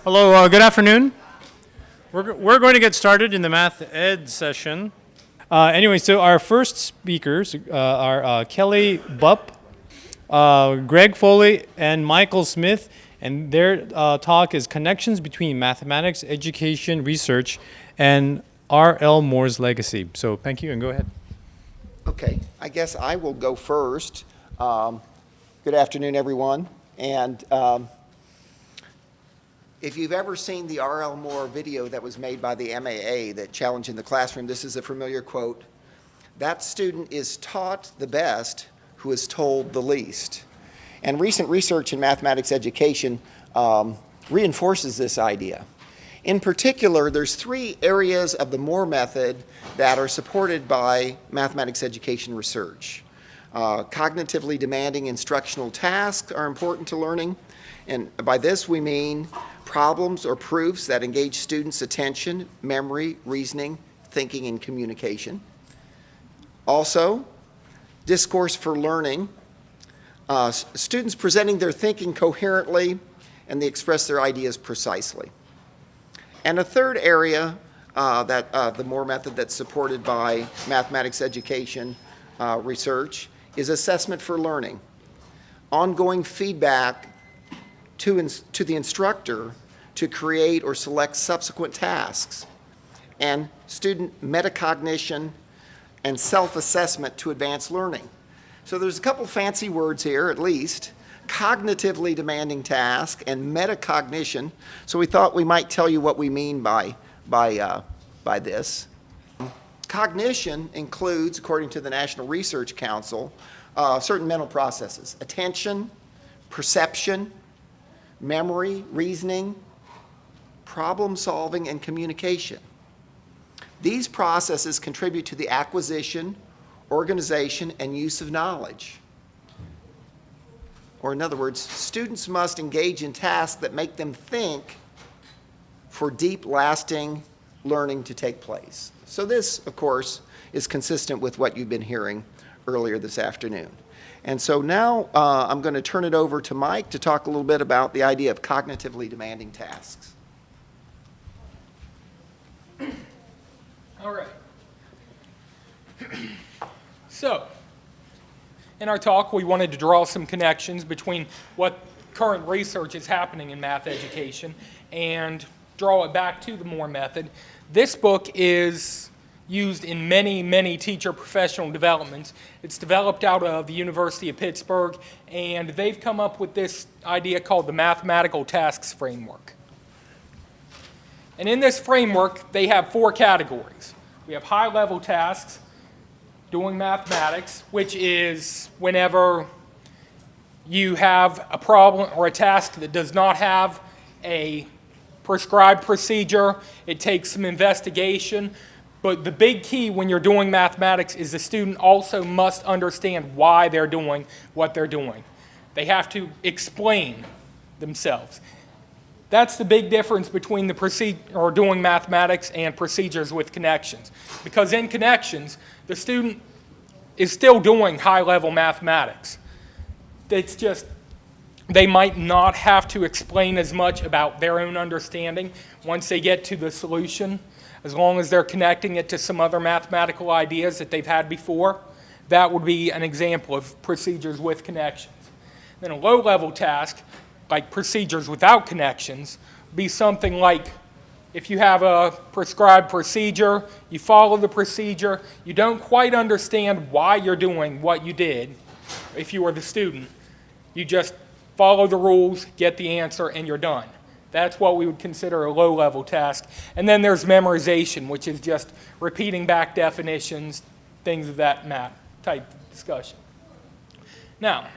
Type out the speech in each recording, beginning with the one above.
Hello, good afternoon. We're going to get started in the math ed session. Anyway, so our first speakers are Kelly Bubp, Greg Foley, and Michael Smith, and their talk is Connections Between Mathematics, Education, Research, and R.L. Moore's Legacy. So thank you, and go ahead. Okay, I guess I will go first. Good afternoon, everyone. And if you've ever seen the R.L. Moore video that was made by the MAA, that Challenge in the Classroom, this is a familiar quote. That student is taught the best who is told the least. And recent research in mathematics education reinforces this idea. In particular, there's three areas of the Moore method that are supported by mathematics education research. Cognitively demanding instructional tasks are important to learning. And by this we mean problems or proofs that engage students' attention, memory, reasoning, thinking, and communication. Also, discourse for learning. Students presenting their thinking coherently and they express their ideas precisely. And a third area the Moore method that's supported by mathematics education research is assessment for learning. Ongoing feedback to the instructor to create or select subsequent tasks, and student metacognition and self-assessment to advance learning. So there's a couple fancy words here, at least. Cognitively demanding task and metacognition. So we thought we might tell you what we mean by this. Cognition includes, according to the National Research Council, certain mental processes: attention, perception, memory, reasoning, problem solving, and communication. These processes contribute to the acquisition, organization, and use of knowledge. Or in other words, students must engage in tasks that make them think for deep, lasting learning to take place. So this, of course, is consistent with what you've been hearing earlier this afternoon. And so now I'm going to turn it over to Mike to talk a little bit about the idea of cognitively demanding tasks. All right. So, in our talk, we wanted to draw some connections between what current research is happening in math education and draw it back to the Moore method. This book is used in many teacher professional developments. It's developed out of the University of Pittsburgh, and they've come up with this idea called the Mathematical Tasks Framework. And in this framework, they have four categories. We have high-level tasks, doing mathematics, which is whenever you have a problem or a task that does not have a prescribed procedure. It takes some investigation. But the big key when you're doing mathematics is the student also must understand why they're doing what they're doing. They have to explain themselves. That's the big difference between doing mathematics and procedures with connections. Because in connections, the student is still doing high-level mathematics. It's just they might not have to explain as much about their own understanding once they get to the solution, as long as they're connecting it to some other mathematical ideas that they've had before. That would be an example of procedures with connections. Then a low-level task, like procedures without connections, would be something like if you have a prescribed procedure, you follow the procedure, you don't quite understand why you're doing what you did, if you were the student, you just follow the rules, get the answer, and you're done. That's what we would consider a low-level task. And then there's memorization, which is just repeating back definitions, things of that type of discussion. Now,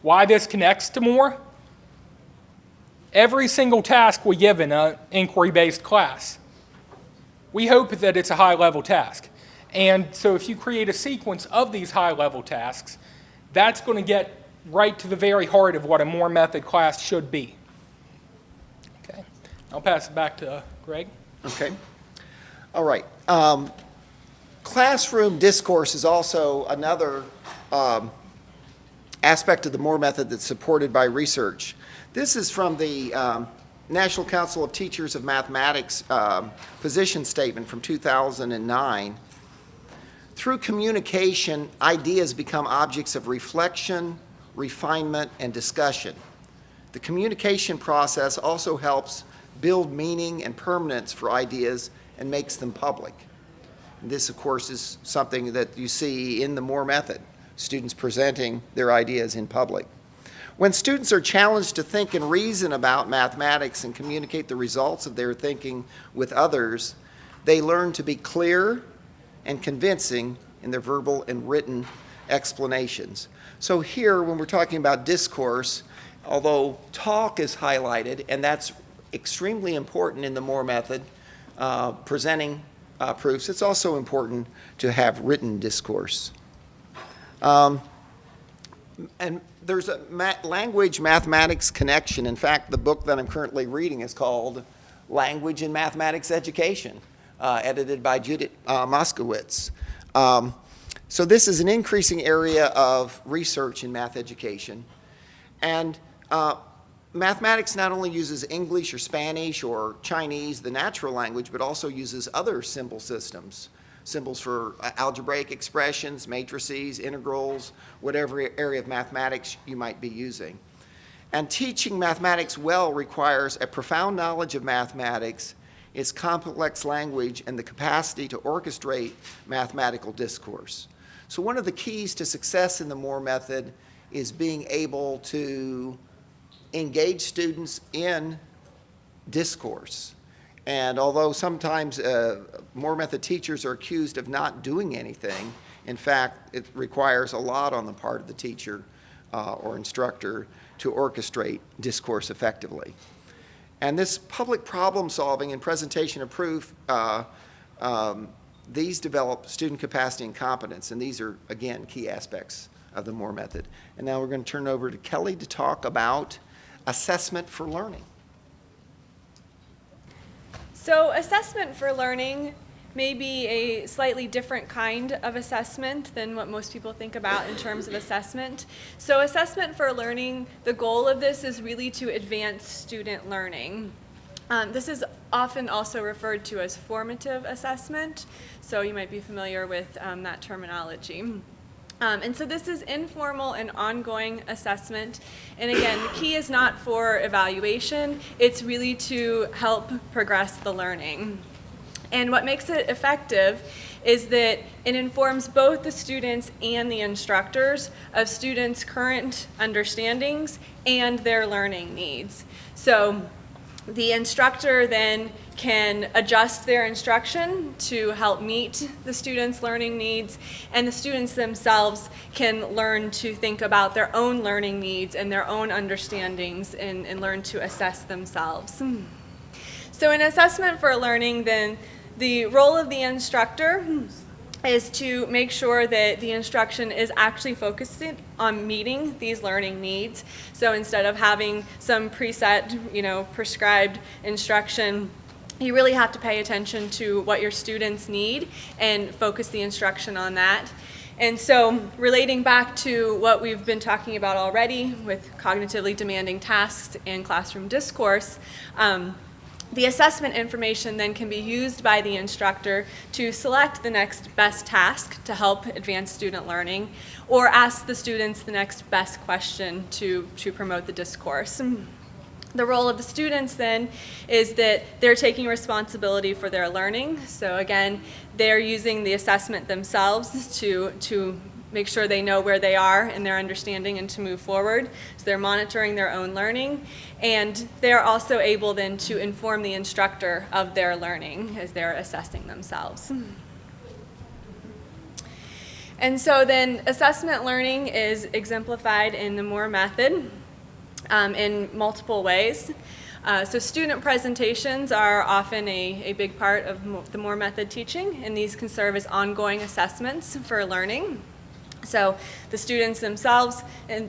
why this connects to Moore? Every single task we give in an inquiry-based class, we hope that it's a high-level task. And so if you create a sequence of these high-level tasks, that's going to get right to the very heart of what a Moore method class should be. Okay, I'll pass it back to Greg. Okay. All right. Classroom discourse is also another aspect of the Moore method that's supported by research. This is from the National Council of Teachers of Mathematics position statement from 2009, through communication, ideas become objects of reflection, refinement, and discussion. The communication process also helps build meaning and permanence for ideas and makes them public. And this, of course, is something that you see in the Moore method, students presenting their ideas in public. When students are challenged to think and reason about mathematics and communicate the results of their thinking with others, they learn to be clear and convincing in their verbal and written explanations. So here, when we're talking about discourse, although talk is highlighted, and that's extremely important in the Moore method, presenting proofs, it's also important to have written discourse. And there's a language-mathematics connection. In fact, the book that I'm currently reading is called Language in Mathematics Education, edited by Judith Moskowitz. So this is an increasing area of research in math education. And mathematics not only uses English or Spanish or Chinese, the natural language, but also uses other symbol systems. Symbols for algebraic expressions, matrices, integrals, whatever area of mathematics you might be using. And teaching mathematics well requires a profound knowledge of mathematics, its complex language, and the capacity to orchestrate mathematical discourse. So one of the keys to success in the Moore method is being able to engage students in discourse. And although sometimes Moore method teachers are accused of not doing anything, in fact, it requires a lot on the part of the teacher or instructor to orchestrate discourse effectively. And this public problem solving and presentation of proof, these develop student capacity and competence, and these are, again, key aspects of the Moore method. And now we're going to turn over to Kelly to talk about assessment for learning. So assessment for learning may be a slightly different kind of assessment than what most people think about in terms of assessment. So assessment for learning, the goal of this is really to advance student learning. This is often also referred to as formative assessment, so you might be familiar with that terminology. And so this is informal and ongoing assessment. And again, the key is not for evaluation, it's really to help progress the learning. And what makes it effective is that it informs both the students and the instructors of students' current understandings and their learning needs. So the instructor then can adjust their instruction to help meet the students' learning needs, and the students themselves can learn to think about their own learning needs and their own understandings and learn to assess themselves. So in assessment for learning, then, the role of the instructor is to make sure that the instruction is actually focused on meeting these learning needs. So instead of having some preset, prescribed instruction, you really have to pay attention to what your students need and focus the instruction on that. And so relating back to what we've been talking about already with cognitively demanding tasks and classroom discourse, the assessment information then can be used by the instructor to select the next best task to help advance student learning, or ask the students the next best question to promote the discourse. The role of the students then is that they're taking responsibility for their learning. So again, they're using the assessment themselves to make sure they know where they are in their understanding and to move forward. So they're monitoring their own learning, and they're also able then to inform the instructor of their learning as they're assessing themselves. And so then assessment learning is exemplified in the Moore method in multiple ways. So student presentations are often a big part of the Moore method teaching, and these can serve as ongoing assessments for learning. So the students themselves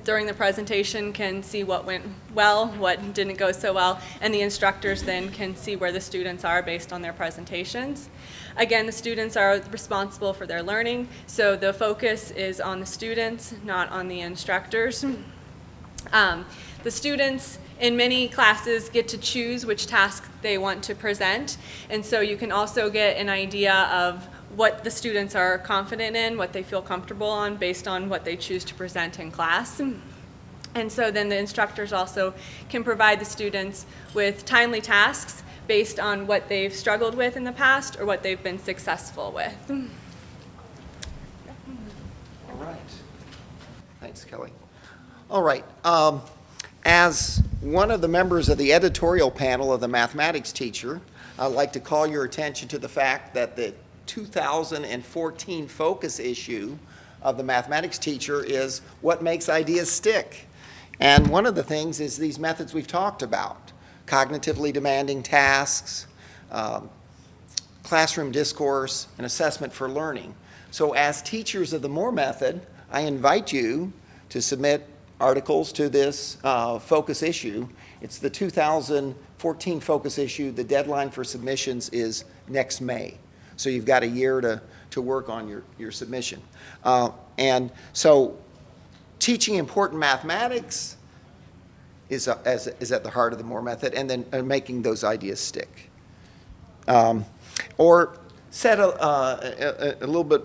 during the presentation can see what went well, what didn't go so well, and the instructors then can see where the students are based on their presentations. Again, the students are responsible for their learning, so the focus is on the students, not on the instructors. The students in many classes get to choose which task they want to present. And so you can also get an idea of what the students are confident in, what they feel comfortable on based on what they choose to present in class. And so then the instructors also can provide the students with timely tasks based on what they've struggled with in the past or what they've been successful with. All right. Thanks, Kelly. All right. As one of the members of the editorial panel of the mathematics teacher, I'd like to call your attention to the fact that the 2014 focus issue of the mathematics teacher is what makes ideas stick. And one of the things is these methods we've talked about: cognitively demanding tasks, classroom discourse, and assessment for learning. So as teachers of the Moore method, I invite you to submit articles to this focus issue. It's the 2014 focus issue. The deadline for submissions is next May. So you've got a year to work on your submission. And so teaching important mathematics is at the heart of the Moore method, and then making those ideas stick. Or set a little bit,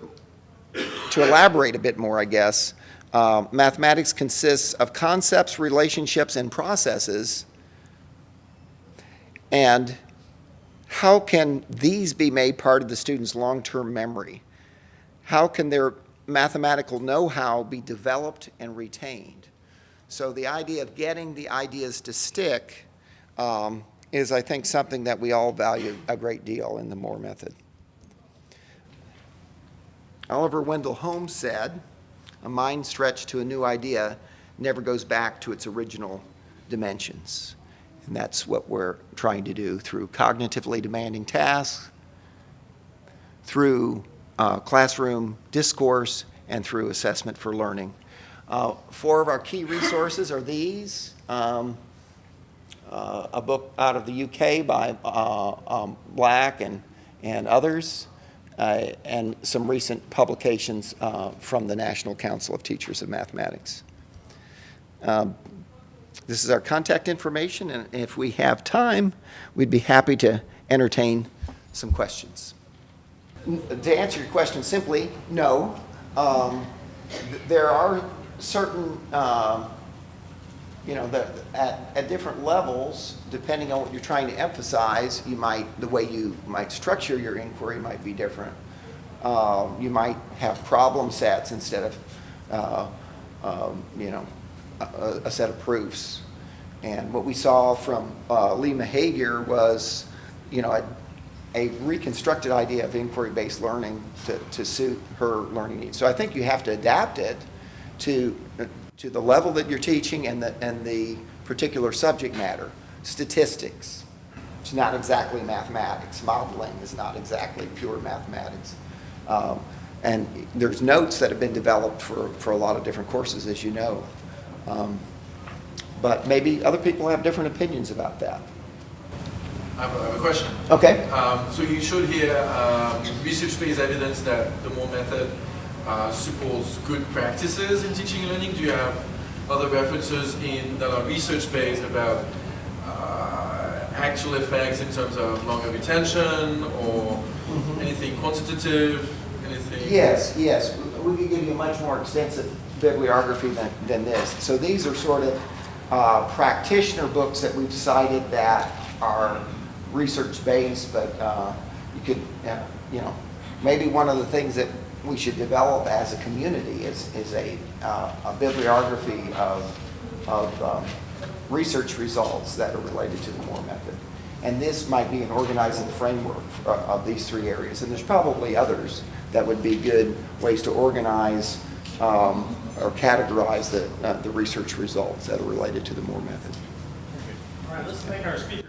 to elaborate a bit more, I guess, mathematics consists of concepts, relationships, and processes. And how can these be made part of the student's long-term memory? How can their mathematical know-how be developed and retained? So the idea of getting the ideas to stick is, I think, something that we all value a great deal in the Moore method. Oliver Wendell Holmes said, "A mind stretched to a new idea never goes back to its original dimensions." And that's what we're trying to do through cognitively demanding tasks, through classroom discourse, and through assessment for learning. 4 of our key resources are these. A book out of the UK by Black and others, and some recent publications from the National Council of Teachers of Mathematics. This is our contact information, and if we have time, we'd be happy to entertain some questions. To answer your question simply, no. There are certain, at different levels, depending on what you're trying to emphasize, the way you might structure your inquiry might be different. You might have problem sets instead of, a set of proofs. And what we saw from Lee Mahagier was, a reconstructed idea of inquiry-based learning to suit her learning needs. So I think you have to adapt it to the level that you're teaching and the particular subject matter. Statistics, it's not exactly mathematics. Modeling is not exactly pure mathematics. And there's notes that have been developed for a lot of different courses, as you know. But maybe other people have different opinions about that. I have a question. Okay. So you showed here research-based evidence that the Moore method supports good practices in teaching and learning. Do you have other references that are research-based about actual effects in terms of longer retention or anything quantitative? Anything? Yes. We can give you a much more extensive bibliography than this. So these are sort of practitioner books that we've cited that are research-based, but you could, maybe one of the things that we should develop as a community is a bibliography of research results that are related to the Moore method. And this might be an organizing framework of these 3 areas. And there's probably others that would be good ways to organize or categorize the research results that are related to the Moore method. All right, let's thank our speakers.